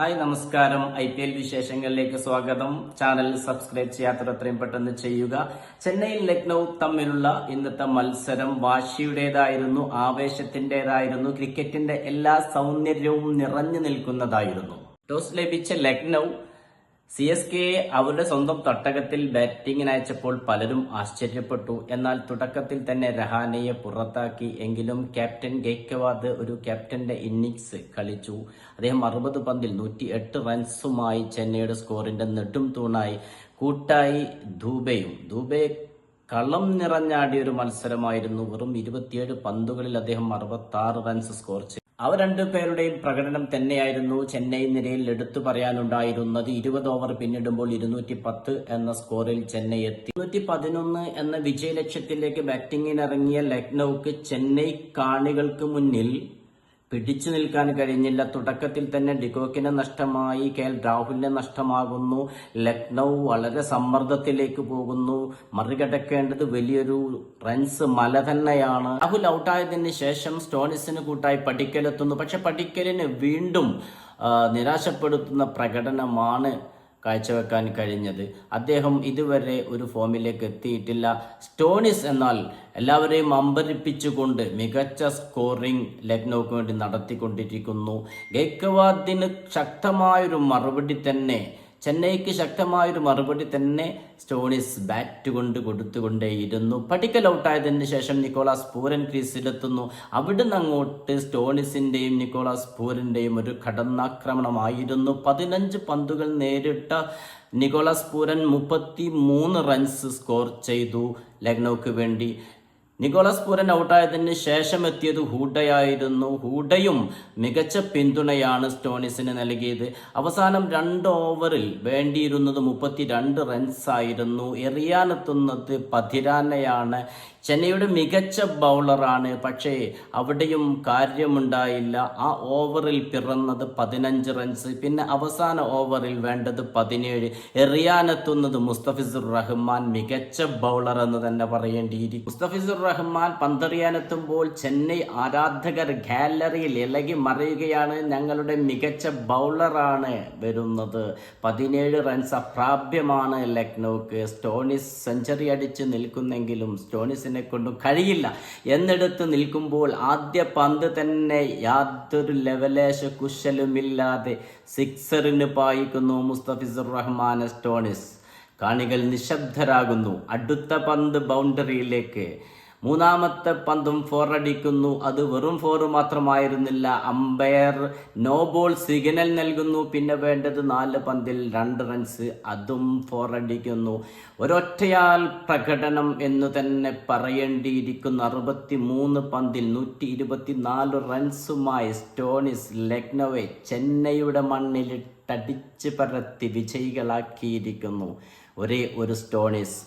Hi നമസ്കാരം. IPL വിശേഷങ്ങളിലേക്ക് സ്വാഗതം. ചാനൽ സബ്സ്ക്രൈബ് ചെയ്യാത്തവർ എത്രയും പെട്ടെന്ന് ചെയ്യുക. ചെന്നൈയിൽ ലക്നൌ തമ്മിലുള്ള ഇന്നത്തെ മത്സരം വാശിയുടേതായിരുന്നു, ആവേശത്തിന്റേതായിരുന്നു, ക്രിക്കറ്റിന്റെ എല്ലാ സൗന്ദര്യവും നിറഞ്ഞു നിൽക്കുന്നതായിരുന്നു. ടോസ് ലഭിച്ച ലക്നൌ CSK അവരുടെ സ്വന്തം തട്ടകത്തിൽ ബാറ്റിംഗിന് അയച്ചപ്പോൾ പലരും ആശ്ചര്യപ്പെട്ടു. എന്നാൽ തുടക്കത്തിൽ തന്നെ രഹാനെയെ പുറത്താക്കി. എങ്കിലും ക്യാപ്റ്റൻ ഗെയ്ക്വാദ് ഒരു ക്യാപ്റ്റന്റെ ഇന്നിംഗ്സ് കളിച്ചു. അദ്ദേഹം 60 പന്തിൽ 108 റൺസുമായി ചെന്നൈയുടെ സ്കോറിന്റെ നെടും തൂണായി. കൂട്ടായി ദൂബെ കളം നിറഞ്ഞാടിയ ഒരു മത്സരമായിരുന്നു. വെറും 27 പന്തുകളിൽ അദ്ദേഹം 66 റൺസ് സ്കോർ ചെയ്തു. അവർ രണ്ടുപേരുടെയും പ്രകടനം തന്നെയായിരുന്നു ചെന്നൈ നിരയിൽ എടുത്തു പറയാനുണ്ടായിരുന്നത്. 20 ഓവർ പിന്നിടുമ്പോൾ 210 എന്ന സ്കോറിൽ ചെന്നൈ എത്തി. 211 എന്ന വിജയലക്ഷ്യത്തിലേക്ക് ബാറ്റിംഗിനിറങ്ങിയ ലക്നൌക്ക് ചെന്നൈ കാണികൾക്ക് മുന്നിൽ പിടിച്ചു നിൽക്കാൻ കഴിഞ്ഞില്ല. തുടക്കത്തിൽ തന്നെ ഡിക്കോക്കിനെ നഷ്ടമായി, KL രാഹുലിനെ നഷ്ടമാകുന്നു. ലക്നൌ വളരെ സമ്മർദ്ദത്തിലേക്ക് പോകുന്നു. മറികടക്കേണ്ടത് വലിയൊരു റൺസ് മല തന്നെയാണ്. രാഹുൽ ഔട്ടായതിന് ശേഷം സ്റ്റോണിസിന് കൂട്ടായി പടിക്കലെത്തുന്നു. പക്ഷെ പടിക്കലിന് വീണ്ടും നിരാശപ്പെടുത്തുന്ന പ്രകടനമാണ് കാഴ്ചവെക്കാൻ കഴിഞ്ഞത്. അദ്ദേഹം ഇതുവരെ ഒരു ഫോമിലേക്ക് എത്തിയിട്ടില്ല. സ്റ്റോണിസ് എന്നാൽ എല്ലാവരെയും അമ്പരിപ്പിച്ചുകൊണ്ട് മികച്ച സ്കോറിംഗ് ലക്നൌക്ക് വേണ്ടി നടത്തിക്കൊണ്ടിരിക്കുന്നു. ഗെയ്ക്വാദിന് ശക്തമായൊരു മറുപടി തന്നെ, ചെന്നൈക്ക് ശക്തമായൊരു മറുപടി തന്നെ സ്റ്റോണിസ് ബാറ്റ് കൊണ്ട് കൊടുത്തുകൊണ്ടേയിരുന്നു. പടിക്കൽ ഔട്ടായതിന് ശേഷം നിക്കോളാസ് പൂരൻ ക്രീസിലെത്തുന്നു. അവിടുന്ന് അങ്ങോട്ട് സ്റ്റോണിസിന്റെയും നിക്കോളാസ് പൂരന്റെയും ഒരു കടന്നാക്രമണമായിരുന്നു. 15 പന്തുകൾ നേരിട്ട നിക്കോളാസ് പൂരൻ 33 റൺസ് സ്കോർ ചെയ്തു ലക്നൌക്ക് വേണ്ടി. നിക്കോളാസ് പൂരൻ ഔട്ടായതിന് ശേഷം എത്തിയത് ഹൂഡയായിരുന്നു. ഹൂഡയും മികച്ച പിന്തുണയാണ് സ്റ്റോണിസിന് നൽകിയത്. അവസാനം 2 ഓവറിൽ വേണ്ടിയിരുന്നത് 32 റൺസായിരുന്നു. എറിയാനെത്തുന്നത് പതിരാനയാണ്. ചെന്നൈയുടെ മികച്ച ബൗളറാണ്. പക്ഷേ അവിടെയും കാര്യമുണ്ടായില്ല. ആ ഓവറിൽ പിറന്നത് 15 റൺസ്. പിന്നെ അവസാന ഓവറിൽ വേണ്ടത് 17. എറിയാനെത്തുന്നത് മുസ്തഫിസുർ റഹ്മാൻ, മികച്ച ബൗളർ എന്ന് തന്നെ പറയേണ്ടിയിരിക്കും. മുസ്തഫിസുർ റഹ്മാൻ പന്തെറിയാനെത്തുമ്പോൾ ചെന്നൈ ആരാധകർ ഗാലറിയിൽ ഇളകി മറിയുകയാണ്. ഞങ്ങളുടെ മികച്ച ബൗളറാണ് വരുന്നത്. 17 റൺസ് അപ്രാപ്യമാണ് ലക്നൌക്ക്. സ്റ്റോണിസ് സെഞ്ചുറി അടിച്ച് നിൽക്കുന്നെങ്കിലും സ്റ്റോണിസിനെ കൊണ്ടും കഴിയില്ല. എന്നെടുത്ത് നിൽക്കുമ്പോൾ ആദ്യ പന്ത് തന്നെ യാതൊരു ലെവലേശ കുശലുമില്ലാതെ സിക്സറിന് പായിക്കുന്നു മുസ്തഫിസുർ റഹ്മാൻ. സ്റ്റോണിസ് കാണികൾ നിശബ്ദരാകുന്നു. അടുത്ത പന്ത് ബൗണ്ടറിയിലേക്ക്. മൂന്നാമത്തെ പന്തും 4 അടിക്കുന്നു. അത് വെറും 4 മാത്രമായിരുന്നില്ല. അമ്പയർ നോ ബോൾ സിഗ്നൽ നൽകുന്നു. പിന്നെ വേണ്ടത് 4 പന്തിൽ 2 റൺസ്, അതും 4 അടിക്കുന്നു. ഒരൊറ്റയാൾ പ്രകടനം എന്ന് തന്നെ പറയേണ്ടിയിരിക്കുന്നു. 63 പന്തിൽ 124 റൺസുമായി സ്റ്റോണിസ് ലക്നൌവെ ചെന്നൈയുടെ മണ്ണിൽ തടിച്ച് പരത്തി വിജയികളാക്കിയിരിക്കുന്നു. ഒരേ ഒരു സ്റ്റോണിസ്.